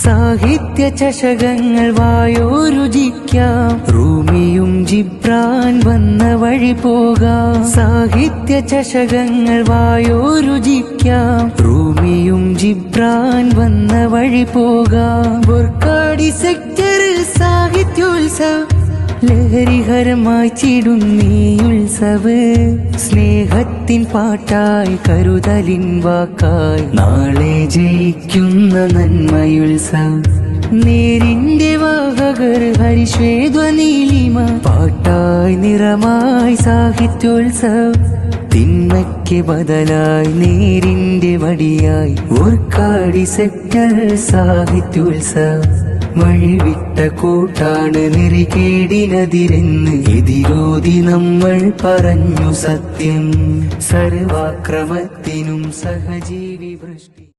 സാഹിത്യ ചഷകങ്ങൾ വായോ രുചിക്കാം, റൂമിയും ജിബ്രാൻ വന്ന വഴി പോകാം. സാഹിത്യ ചഷകങ്ങൾ വായോ രുചിക്കാം, റൂമിയും ജിബ്രാൻ വന്ന വഴി പോകാം. ബുർക്കാടി സെക്ടറിൽ സാഹിത്യോത്സവം ലഹരിഹരമായി ചിടുന്നീ ഉത്സവ്. സ്നേഹത്തിൻ പാട്ടായി കരുതലിൻ വാക്കായി നാളെ ജയിക്കുന്ന നന്മയുത്സവം. നേരിന്റെ വാഹകർ ഹരിശ്വേധ്വനീലിമ പാട്ടായി നിറമായി സാഹിത്യോത്സവം. തിന്മയ്ക്ക് ബദലായി നേരിന്റെ വടിയായി ഓർക്കാടി സെക്ടർ സാഹിത്യോത്സവം. വഴിവിട്ട കൂട്ടാണ് നെറികേടിനെതിരെന്ന് എതിരോധി നമ്മൾ പറഞ്ഞു സത്യം. സർവാക്രമത്തിനും സഹജീവി വൃഷ്ടി.